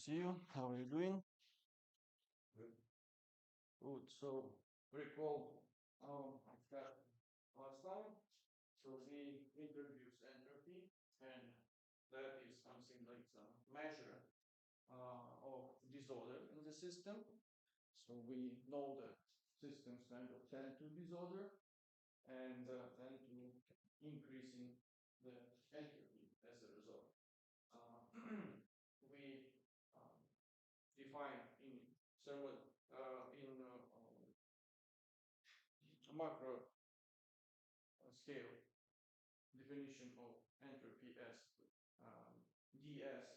see you. How are you doing? Good. So recall that last time. So we introduced entropy, and that is something like some measure of disorder in the system. So we know that systems kind of tend to disorder and tend to increasing the entropy as a result. We define in thermal in macro scale definition of entropy as ds,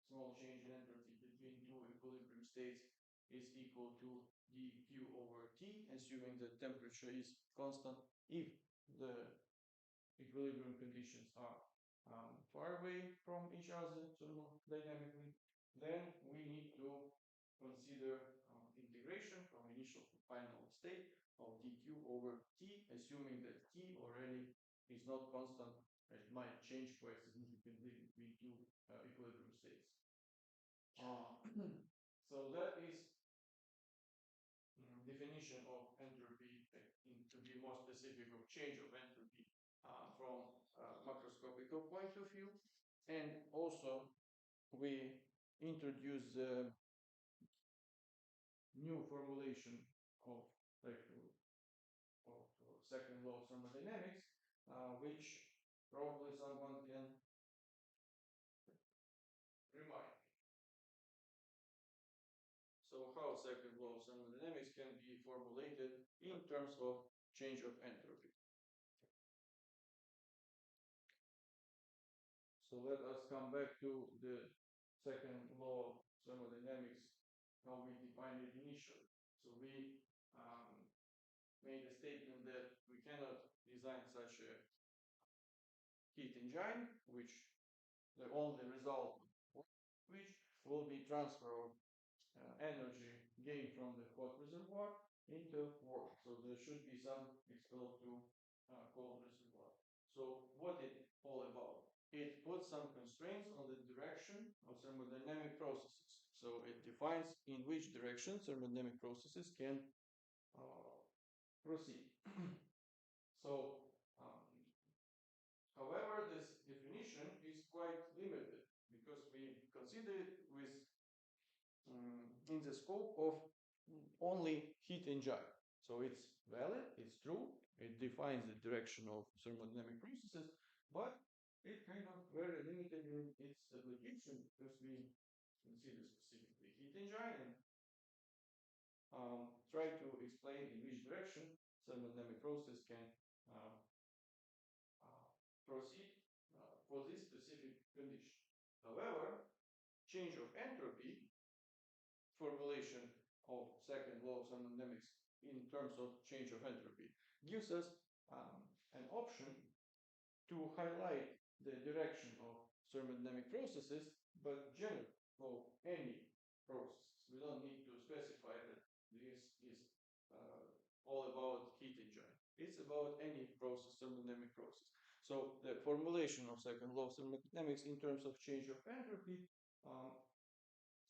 small change in entropy between two equilibrium states, is equal to dq over t, assuming the temperature is constant if the equilibrium conditions are far away from each other thermodynamically. Then we need to consider integration from initial to final state of dq over t, assuming that t already is not constant. It might change quite significantly between two equilibrium states. So that is definition of entropy, to be more specific, of change of entropy from macroscopic point of view. And also we introduce the new formulation of second law of thermodynamics, which probably someone can remind. So how second law of thermodynamics can be formulated in terms of change of entropy? So let us come back to the second law of thermodynamics, how we defined it initially. So we made a statement that we cannot design such a heat engine, which the only result which will be transfer of energy gained from the hot reservoir into warm. So there should be some expelled to cold reservoir. So what it all about? It puts some constraints on the direction of thermodynamic processes. So it defines in which direction thermodynamic processes can proceed. So, however, this definition is quite limited because we consider it with in the scope of only heat engine. So it's valid, it's true, it defines the direction of thermodynamic processes, but it kind of very limited in its application because we consider specifically heat engine and try to explain in which direction thermodynamic process can proceed for this specific condition. However, change of entropy formulation of second law of thermodynamics in terms of change of entropy gives us an option to highlight the direction of thermodynamic processes, but generally for any process. We don't need to specify that this is all about heat engine. It's about any process, thermodynamic process. So the formulation of second law of thermodynamics in terms of change of entropy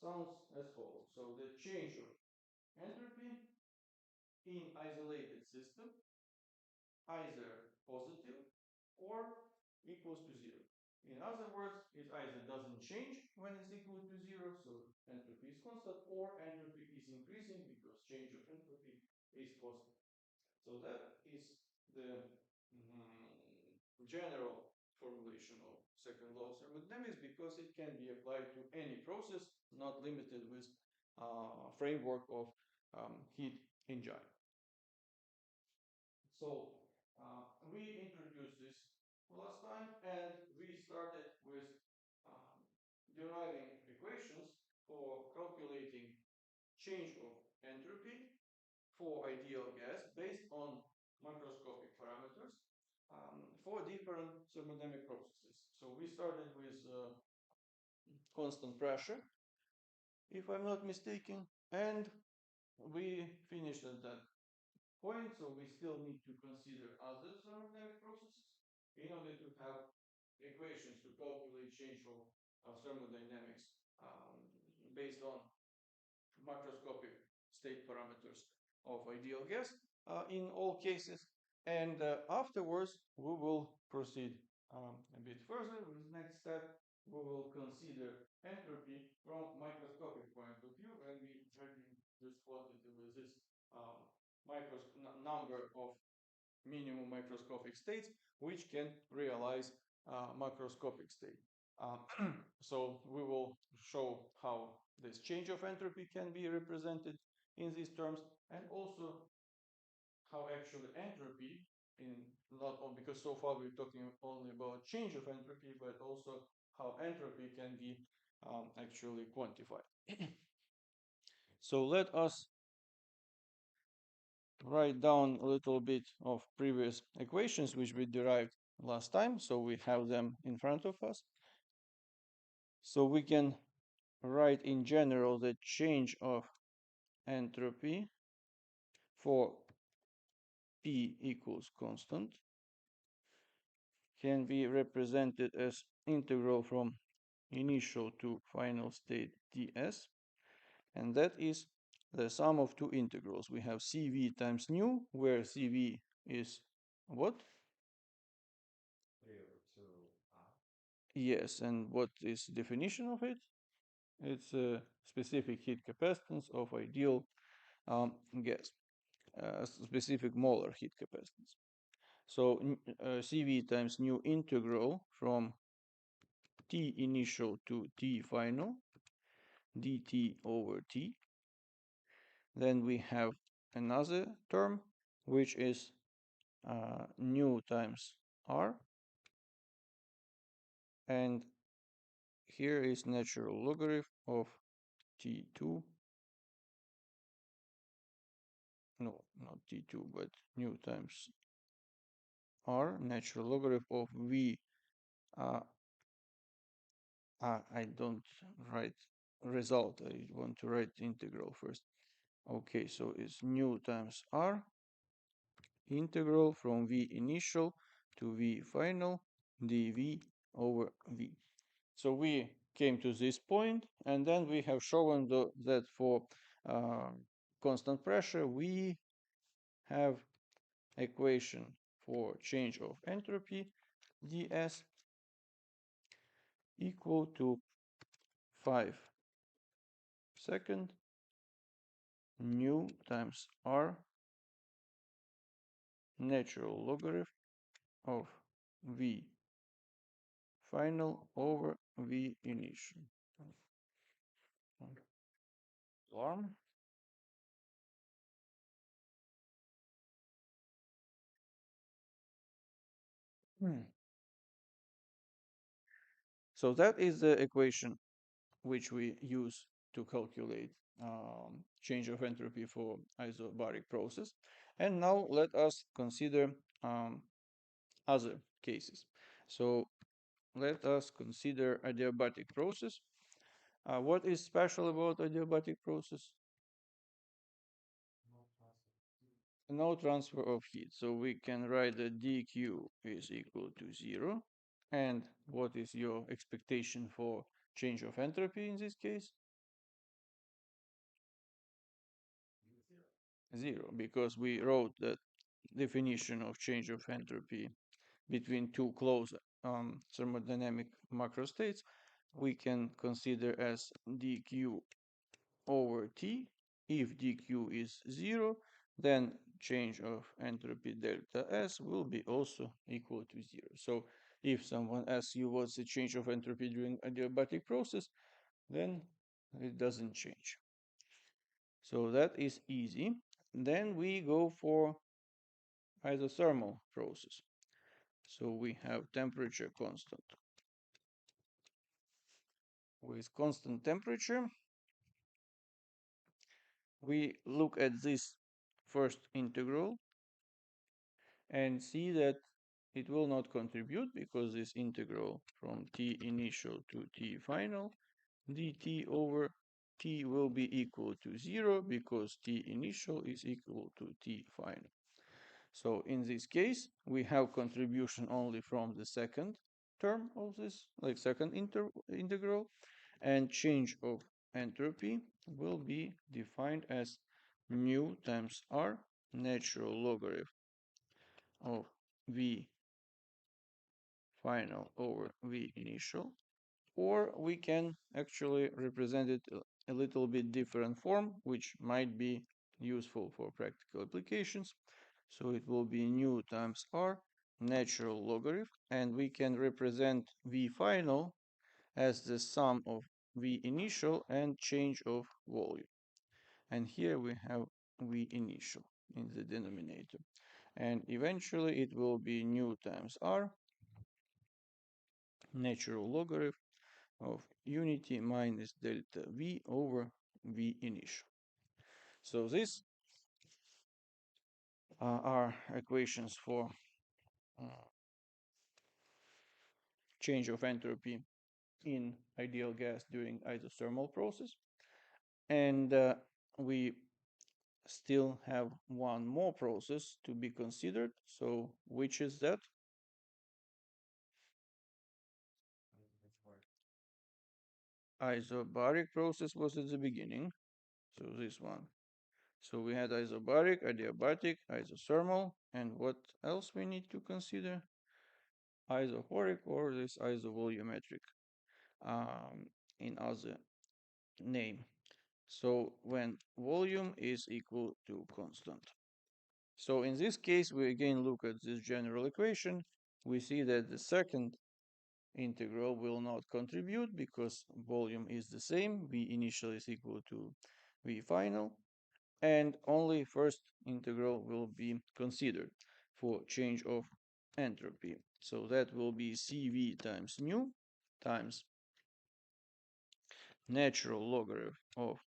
sounds as follows. So the change of entropy in isolated system either positive or equals to zero. In other words, it either doesn't change when it's equal to zero, so entropy is constant, or entropy is increasing because change of entropy is positive. So that is the general formulation of second law of thermodynamics because it can be applied to any process, not limited with framework of heat engine. So we introduced this last time, and we started with deriving equations for calculating change of entropy for ideal gas based on macroscopic parameters for different thermodynamic processes. So we started with constant pressure, if I'm not mistaken, and we finished at that point. So we still need to consider other thermodynamic processes in order to have equations to calculate change of thermodynamics based on macroscopic state parameters of ideal gas in all cases. And afterwards, we will proceed a bit further with the next step. We will consider entropy from microscopic point of view, and we having this quantity with this number of minimum microscopic states, which can realize macroscopic state. So we will show how this change of entropy can be represented in these terms, and also how actually entropy in not only because so far we're talking only about change of entropy, but also how entropy can be actually quantified. So let us write down a little bit of previous equations which we derived last time, so we have them in front of us. So we can write in general the change of entropy for P equals constant can be represented as integral from initial to final state ds, and that is the sum of two integrals. We have Cv times nu, where Cv is what? Yes, and what is the definition of it? It's a specific heat capacitance of ideal gas, specific molar heat capacitance. So Cv times nu integral from T initial to T final dt over T. Then we have another term, which is nu times R. And here is natural logarithm of T2. No, not T2, but nu times R, natural logarithm of V. I don't write result. I want to write integral first. Okay, so it's nu times R, integral from V initial to V final, dV over V. So we came to this point, and then we have shown that for constant pressure, we have equation for change of entropy, ds equal to 5 second nu times R natural logarithm of V final over V initial. Alarm. So that is the equation which we use to calculate change of entropy for isobaric process. And now let us consider other cases. So let us consider adiabatic process. What is special about adiabatic process? No transfer of heat. So we can write that dq is equal to 0. And what is your expectation for change of entropy in this case? 0, because we wrote that definition of change of entropy between two closed thermodynamic macrostates. We can consider as dq over T. If dq is 0, then change of entropy delta S will be also equal to 0. So if someone asks you what's the change of entropy during adiabatic process, then it doesn't change. So that is easy. Then we go for isothermal process. So we have temperature constant. With constant temperature, we look at this first integral and see that it will not contribute because this integral from T initial to T final dt over T will be equal to 0 because T initial is equal to T final. So in this case, we have contribution only from the second term of this, like second integral, and change of entropy will be defined as mu times r natural logarithm of V final over V initial, or we can actually represent it a little bit different form, which might be useful for practical applications. So it will be nu times r natural logarithm, and we can represent V final as the sum of V initial and change of volume. And here we have V initial in the denominator. And eventually it will be nu times r natural logarithm of unity minus delta V over V initial. So these are equations for uh, change of entropy in ideal gas during isothermal process. And we still have one more process to be considered. So which is that? Isobaric process was at the beginning. So this one. So we had isobaric, adiabatic, isothermal, and what else we need to consider? Isochoric or this isovolumetric in other name. So when volume is equal to constant. So in this case, we again look at this general equation. We see that the second integral will not contribute because volume is the same. V initial is equal to V final. And only first integral will be considered for change of entropy. So that will be Cv times mu times natural logarithm of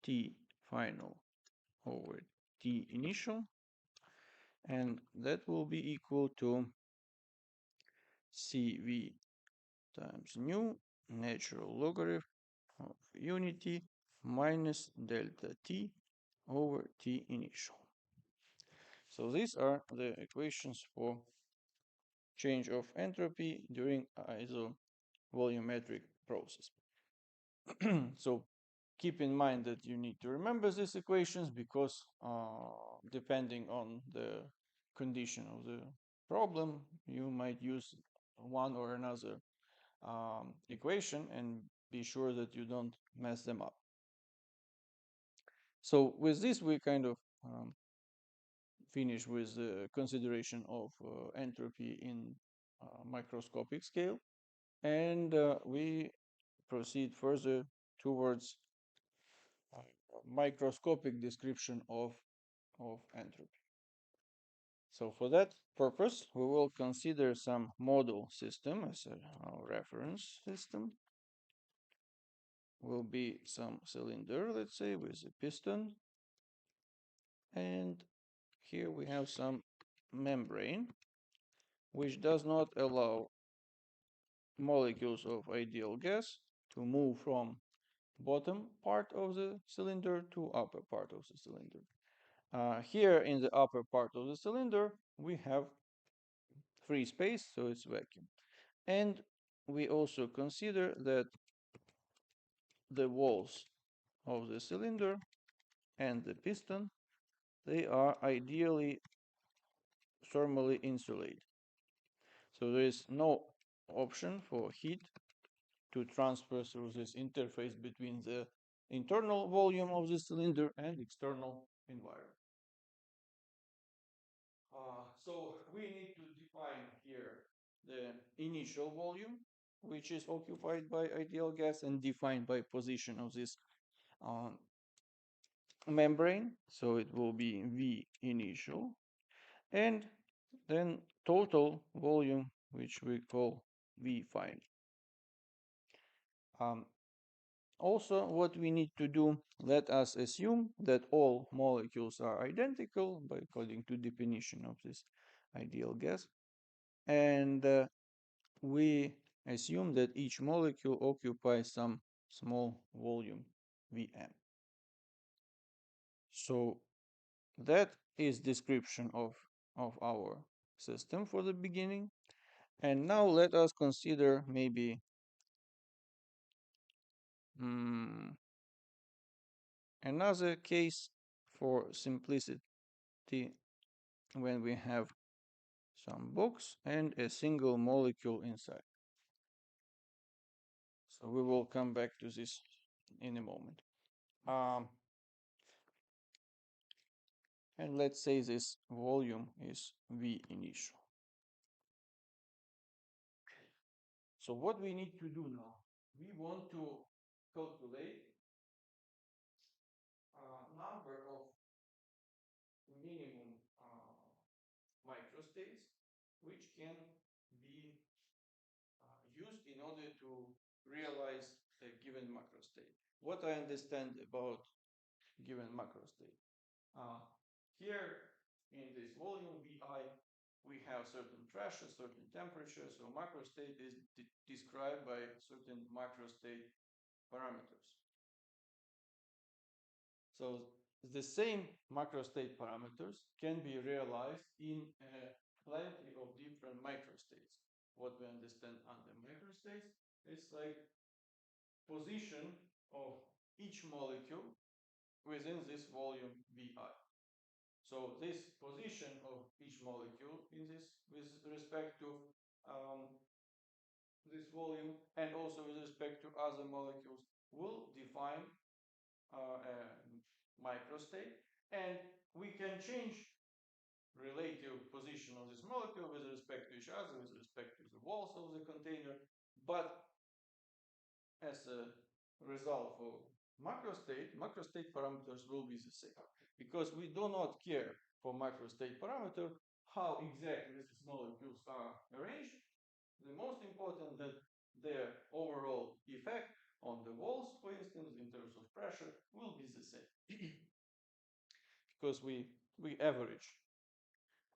T final over T initial, and that will be equal to Cv times nu natural logarithm of unity minus delta T over T initial. So these are the equations for change of entropy during isovolumetric process. So keep in mind that you need to remember these equations because depending on the condition of the problem, you might use one or another equation, and be sure that you don't mess them up. So with this, we kind of finish with the consideration of entropy in microscopic scale, and we proceed further towards microscopic description of entropy. So for that purpose, we will consider some model system as a reference system. Will be some cylinder, let's say, with a piston. And here we have some membrane, which does not allow molecules of ideal gas to move from bottom part of the cylinder to upper part of the cylinder. Here in the upper part of the cylinder, we have free space, so it's vacuum. And we also consider that the walls of the cylinder and the piston, they are ideally thermally insulated. So there is no option for heat to transfer through this interface between the internal volume of the cylinder and external environment. So we need to define here the initial volume, which is occupied by ideal gas and defined by position of this uh, membrane. So it will be V initial, and then total volume, which we call V final. Also, what we need to do, let us assume that all molecules are identical by according to definition of this ideal gas. And we assume that each molecule occupies some small volume Vm. So that is description of our system for the beginning. And now let us consider maybe mm, another case for simplicity when we have some box and a single molecule inside. So we will come back to this in a moment. And let's say this volume is V initial. So what we need to do now, we want to calculate number of minimum microstates which can be used in order to realize a given macrostate. What I understand about given macrostate. Here in this volume Vi, we have certain pressure, certain temperature, so macrostate is described by certain macrostate parameters. So the same macrostate parameters can be realized in plenty of different microstates. What we understand under microstates is like position of each molecule within this volume Vi. So this position of each molecule in this with respect to this volume and also with respect to other molecules will define a microstate, and we can change relative position of this molecule with respect to each other, with respect to the walls of the container, but as a result for macrostate parameters will be the same. Because we do not care for macrostate parameter how exactly these molecules are arranged. The most important that their overall effect on the walls, for instance, in terms of pressure, will be the same. Because we average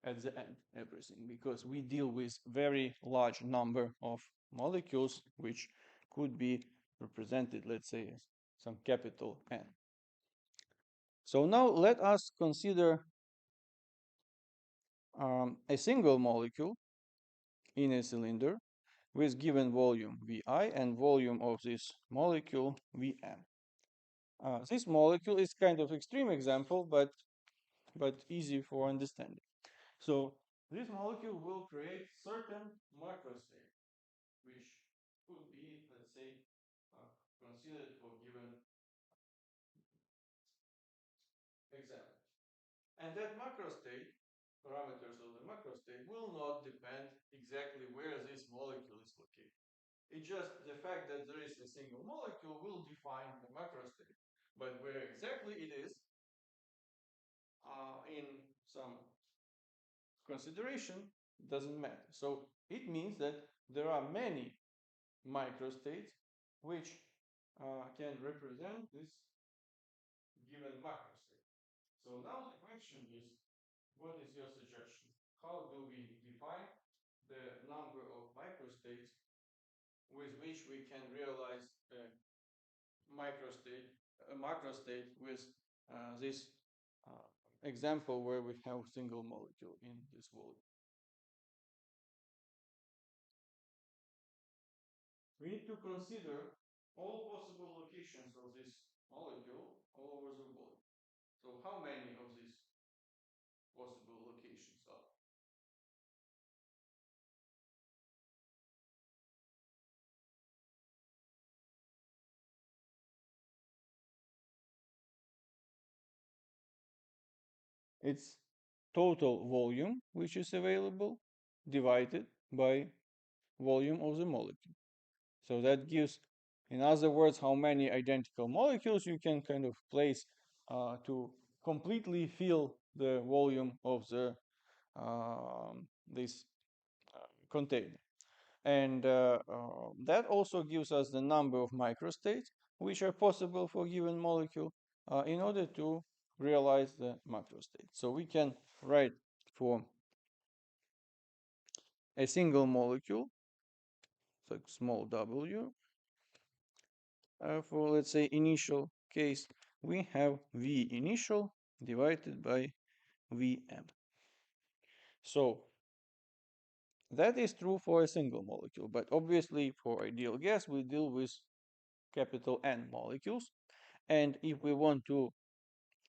at the end everything, because we deal with very large number of molecules which could be represented, let's say, as some capital N. So now let us consider a single molecule in a cylinder with given volume Vi and volume of this molecule Vm. This molecule is kind of extreme example, but easy for understanding. So this molecule will create certain macrostate, which could be, let's say, considered for given example. And that macrostate, parameters of the macrostate, will not depend exactly where this molecule is located. It's just the fact that there is a single molecule will define the macrostate. But where exactly it is, in some consideration, doesn't matter. So it means that there are many microstates which can represent this given macrostate. So now the question is, what is your suggestion? How do we define the number of microstates with which we can realize a macrostate with this example where we have single molecule in this volume? We need to consider all possible locations of this molecule all over the volume. So how many of these possible locations are? It's total volume which is available divided by volume of the molecule. So that gives, in other words, how many identical molecules you can kind of place to completely fill the volume of the this container. And that also gives us the number of microstates which are possible for a given molecule in order to realize the macrostate. So we can write for a single molecule, so small w, for let's say initial case, we have V initial divided by Vm. So that is true for a single molecule, but obviously for ideal gas we deal with capital N molecules. And if we want to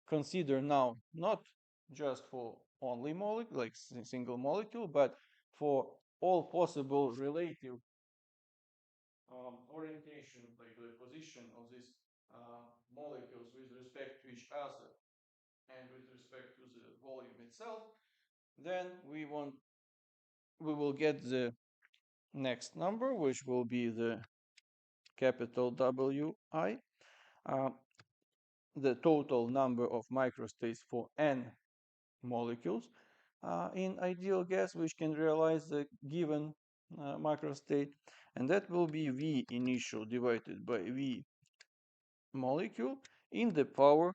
consider now not just for only molecule, like single molecule, but for all possible relative orientation, like the position of these molecules with respect to each other and with respect to the volume itself, then we will get the next number, which will be the capital Wi, uh, the total number of microstates for n molecules in ideal gas, which can realize the given microstate, and that will be V initial divided by V molecule in the power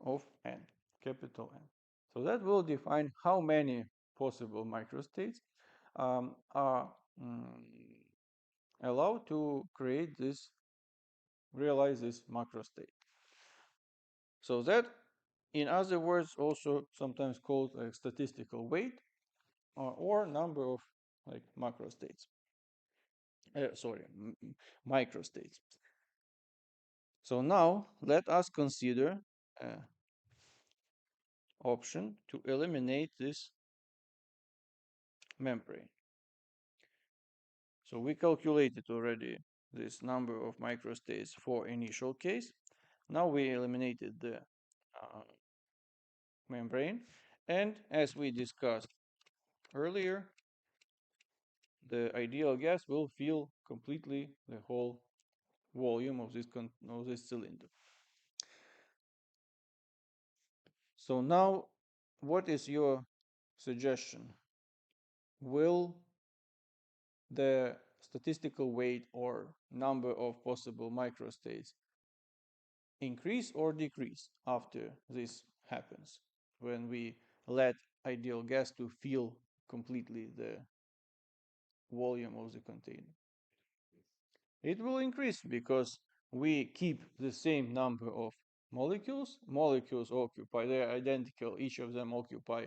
of n, capital N. So that will define how many possible microstates are allowed to realize this macrostate. So that, in other words, also sometimes called like statistical weight or number of like macrostates. Sorry, microstates. So now let us consider option to eliminate this membrane. So we calculated already this number of microstates for initial case. Now we eliminated the membrane, and as we discussed earlier, the ideal gas will fill completely the whole volume of this cylinder. So now, what is your suggestion? Will the statistical weight or number of possible microstates increase or decrease after this happens, when we let ideal gas to fill completely the volume of the container? It will increase because we keep the same number of molecules. Molecules occupy, they're identical, each of them occupy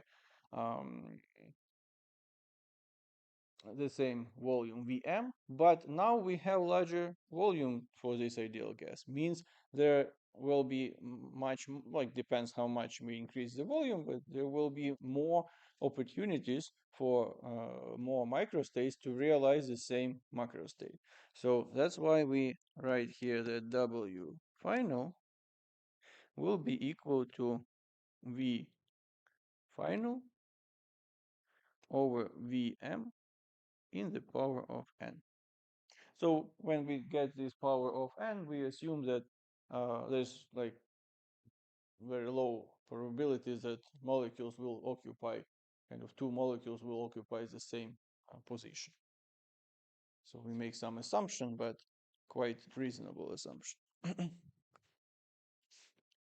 the same volume Vm, but now we have larger volume for this ideal gas. Means there will be much, like depends how much we increase the volume, but there will be more opportunities for more microstates to realize the same macrostate. So that's why we write here that W final will be equal to V final over Vm in the power of n. So when we get this power of n, we assume that there's like very low probabilities that molecules will occupy, kind of two molecules will occupy the same position. So we make some assumption, but quite reasonable assumption.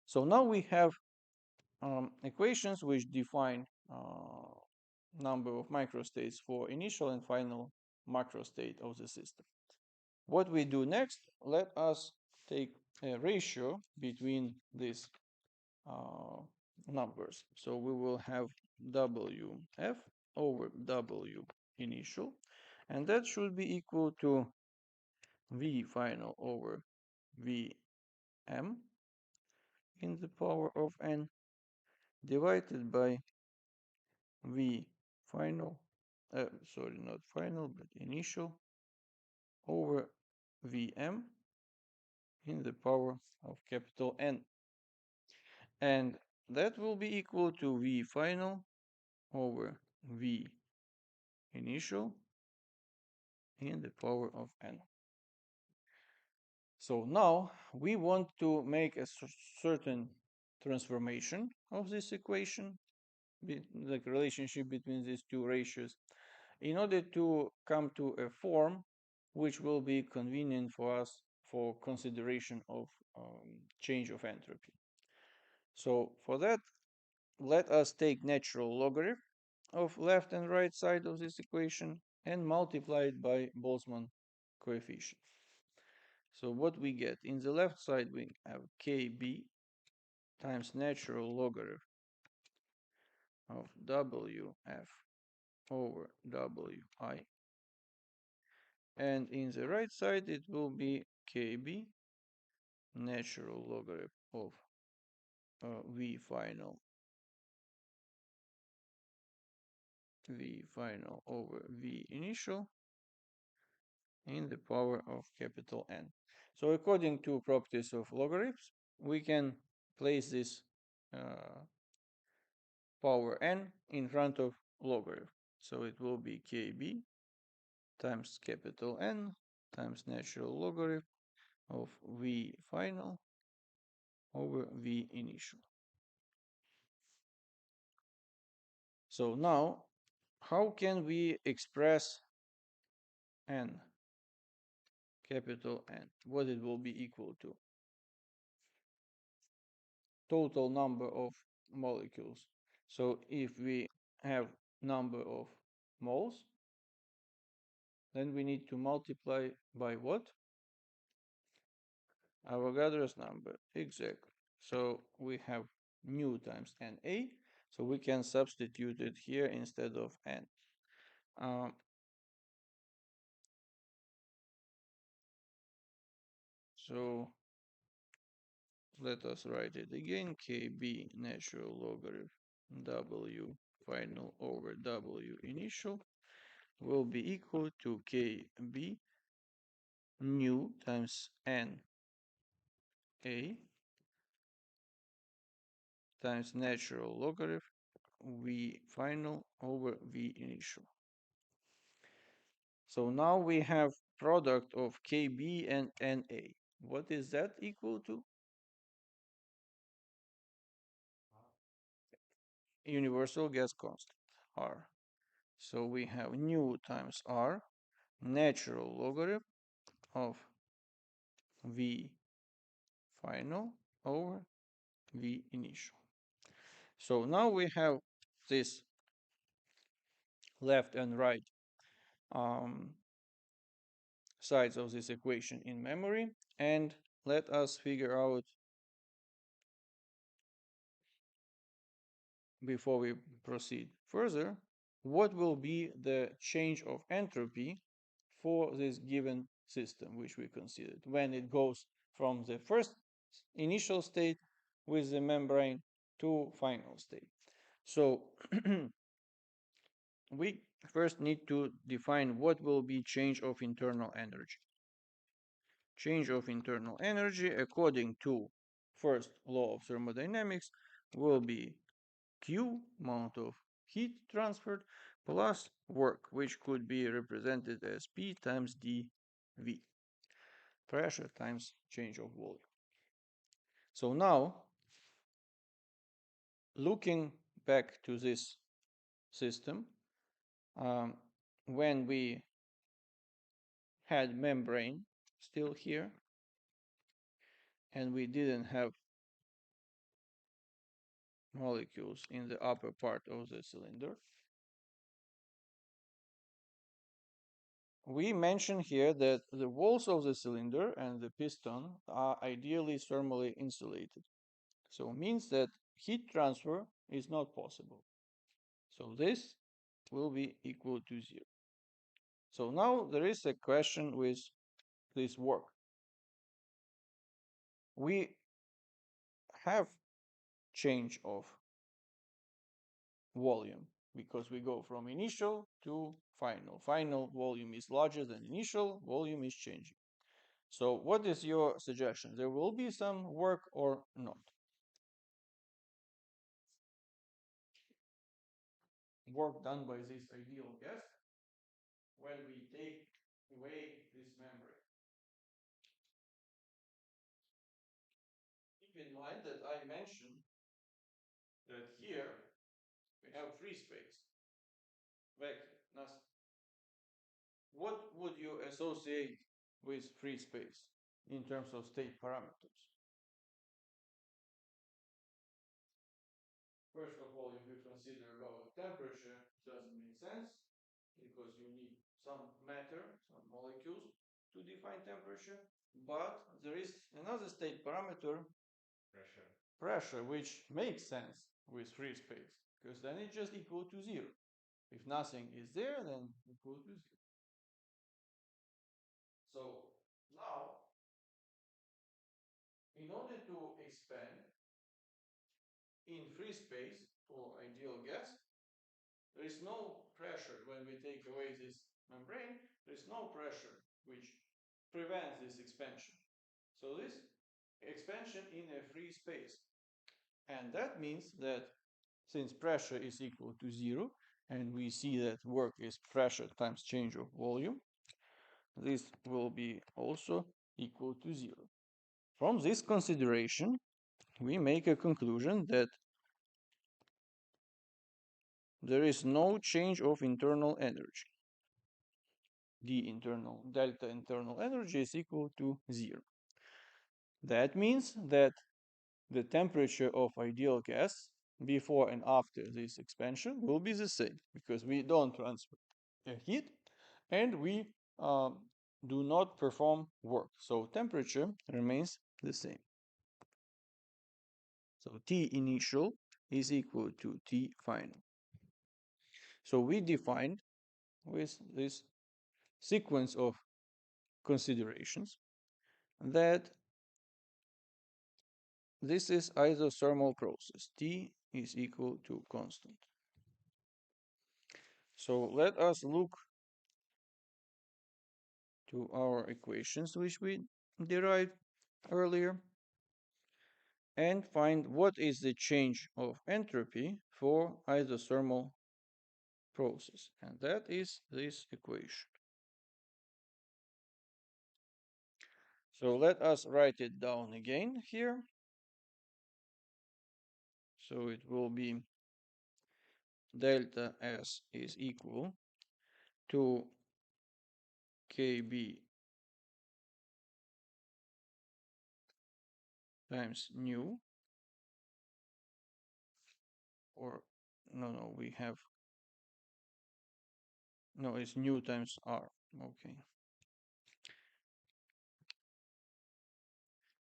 So now we have equations which define number of microstates for initial and final macrostate of the system. What we do next, let us take a ratio between these numbers. So we will have Wf over W initial, and that should be equal to V final over Vm in the power of n divided by V final, sorry, not final, but initial over Vm in the power of capital N. And that will be equal to V final over V initial in the power of n. So now we want to make a certain transformation of this equation, the relationship between these two ratios, in order to come to a form which will be convenient for us for consideration of change of entropy. So for that, let us take natural logarithm of left and right side of this equation and multiply it by Boltzmann coefficient. So what we get, in the left side we have kb times natural logarithm of wf over wi, and in the right side it will be KB natural logarithm of V final over V initial in the power of capital N. So according to properties of logarithms, we can place this power n in front of logarithm. So it will be KB times capital N times natural logarithm of V final over V initial. So now, how can we express n, capital N, what it will be equal to? Total number of molecules. So if we have number of moles, then we need to multiply by what? Avogadro's number, exactly. So we have nu times Na, so we can substitute it here instead of n. So let us write it again. KB natural logarithm W final over W initial will be equal to KB nu times Na times natural logarithm V final over V initial. So now we have product of KB and Na. What is that equal to? Universal gas constant, R. So we have nu times R, natural logarithm of V final over V initial. So now we have this left and right sides of this equation in memory, and let us figure out, before we proceed further, what will be the change of entropy for this given system which we considered when it goes from the first initial state with the membrane to final state. So we first need to define what will be change of internal energy. Change of internal energy according to first law of thermodynamics will be Q, amount of heat transferred, plus work, which could be represented as P times dV, pressure times change of volume. So now, looking back to this system, when we had membrane still here, and we didn't have molecules in the upper part of the cylinder, we mention here that the walls of the cylinder and the piston are ideally thermally insulated. So it means that heat transfer is not possible. So this will be equal to 0. So now there is a question with this work. We have change of volume because we go from initial to final. Final volume is larger than initial, volume is changing. So what is your suggestion? There will be some work or not? Work done by this ideal gas when we take away this membrane. Keep in mind that I mentioned that here we have free space. Vacuum, nothing. What would you associate with free space in terms of state parameters? First of all, if you consider about temperature, it doesn't make sense because you need some matter, some molecules to define temperature. But there is another state parameter, pressure, which makes sense with free space because then it's just equal to 0. If nothing is there, then equal to 0. So now order to expand in free space for ideal gas, there is no pressure when we take away this membrane, there is no pressure which prevents this expansion. So this expansion in a free space. And that means that since pressure is equal to zero, and we see that work is pressure times change of volume, this will be also equal to zero. From this consideration, we make a conclusion that there is no change of internal energy. Delta internal energy is equal to zero. That means that the temperature of ideal gas before and after this expansion will be the same, because we don't transfer heat and we do not perform work. So temperature remains the same. So T initial is equal to T final. So we defined with this sequence of considerations that this is isothermal process. T is equal to constant. So let us look to our equations which we derived earlier and find what is the change of entropy for isothermal process. And that is this equation. So let us write it down again here. So it will be delta S is equal to Kb times nu, or no, we have, no, it's nu times R. Okay.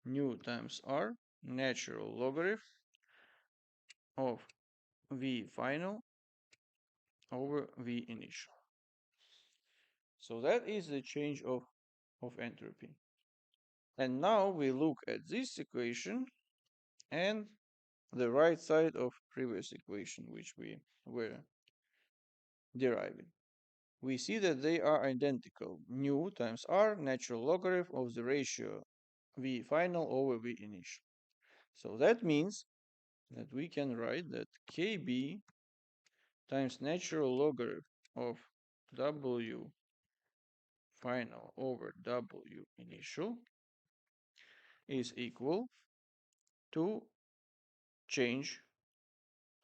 Nu times R, natural logarithm of V final over V initial. So that is the change of entropy. And now we look at this equation and the right side of previous equation which we were deriving. We see that they are identical. Nu times R, natural logarithm of the ratio V final over V initial. So that means that we can write that Kb times natural logarithm of W final over W initial is equal to change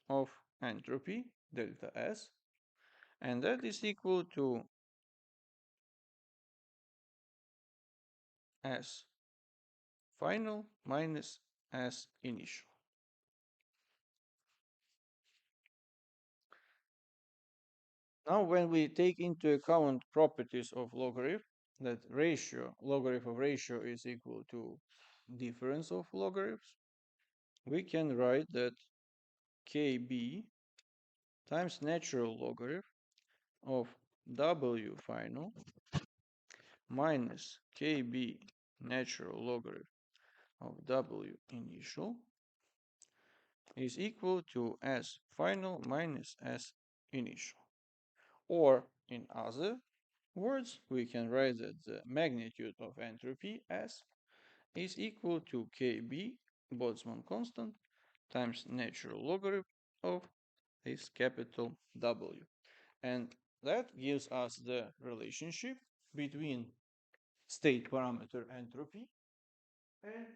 of entropy, delta S, and that is equal to S final minus S initial. Now, when we take into account properties of logarithm, that logarithm of ratio is equal to difference of logarithms, we can write that Kb times natural logarithm of W final minus Kb natural logarithm of W initial is equal to S final minus S initial. Or in other words, we can write that the magnitude of entropy S is equal to Kb, Boltzmann constant, times natural logarithm of this capital W. And that gives us the relationship between state parameter entropy and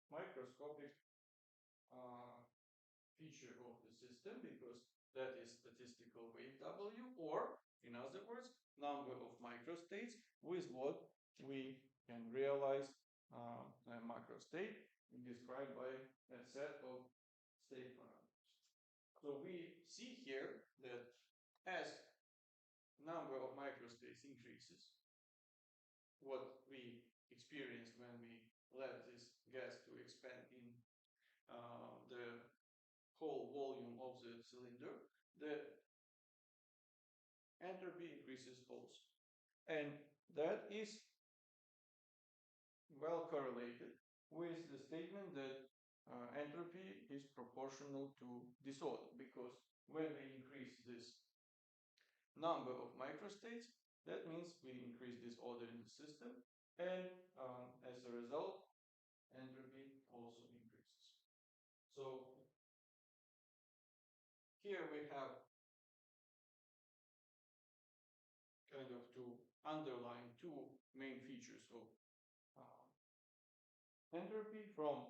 microscopic feature of the system, because that is statistical weight W, or in other words, number of microstates with what we can realize a macrostate described by a set of state parameters. So we see here that as number of microstates increases, what we experienced when we let this gas to expand in the whole volume of the cylinder, the entropy increases also. And that is well correlated with the statement that entropy is proportional to disorder, because when we increase this number of microstates, that means we increase disorder in the system, and as a result, entropy also increases. So here we have kind of to underline two main features of entropy from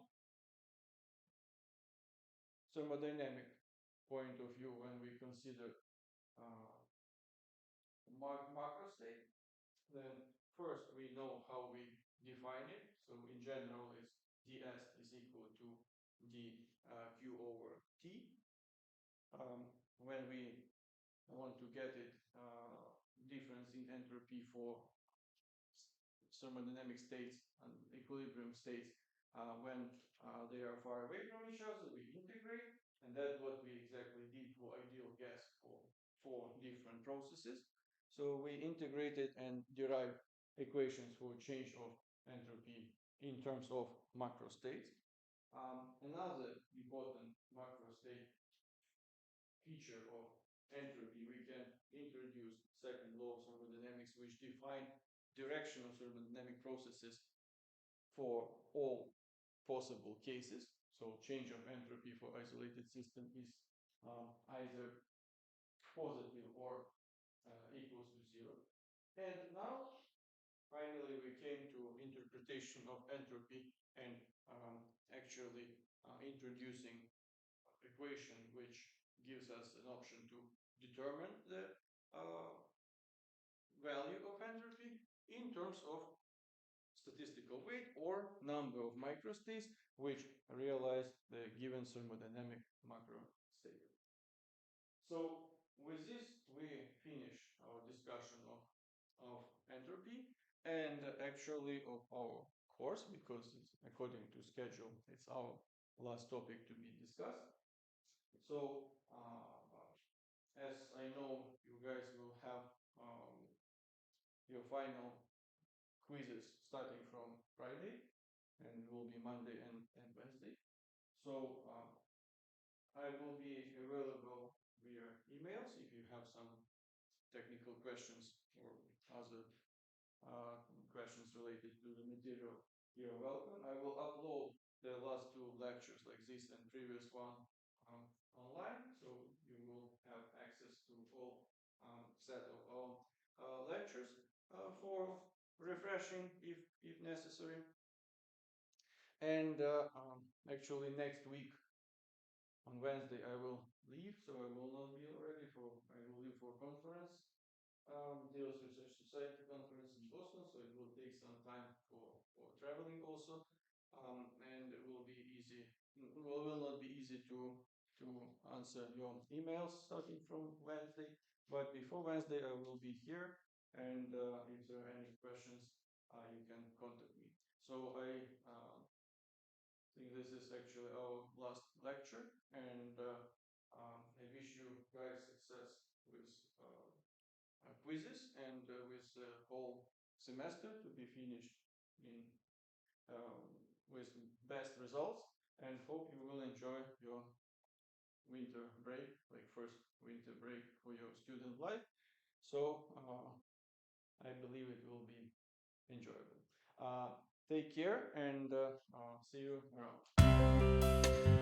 thermodynamic point of view when we consider uh, macrostate. Then first we know how we define it. So in general, it's ds is equal to dq over t. When we want to get it difference in entropy for thermodynamic states and equilibrium states when they are far away from each other, we integrate, and that's what we exactly did for ideal gas for different processes. So we integrated and derived equations for change of entropy in terms of macrostates. Another important macrostate feature of entropy, we can introduce second law of thermodynamics, which define direction of thermodynamic processes for all possible cases. So change of entropy for isolated system is either positive or equals to zero. And now, finally, we came to interpretation of entropy and actually introducing equation which gives us an option to determine the value of entropy in terms of statistical weight or number of microstates which realize the given thermodynamic macro state. So with this, we finish our discussion of entropy and actually of our course, because according to schedule, it's our last topic to be discussed. So as I know, you guys will have your final quizzes starting from Friday, and it will be Monday and Wednesday. So I will be available via emails if you have some technical questions or other questions related to the material. You're welcome. I will upload the last two lectures like this and previous one online, so you will have access to full set of all lectures for refreshing if necessary. And actually next week on Wednesday I will leave, so I will not be already for, I will leave for conference, Deals Research Society conference in Boston, so it will take some time for traveling also, and it will be easy, will not be easy to answer your emails starting from Wednesday, but before Wednesday I will be here, and if there are any questions, you can contact me. So I think this is actually our last lecture, and I wish you guys success with quizzes and with the whole semester to be finished in with best results, and hope you will enjoy your winter break, like first winter break for your student life. So I believe it will be enjoyable. Take care and see you around.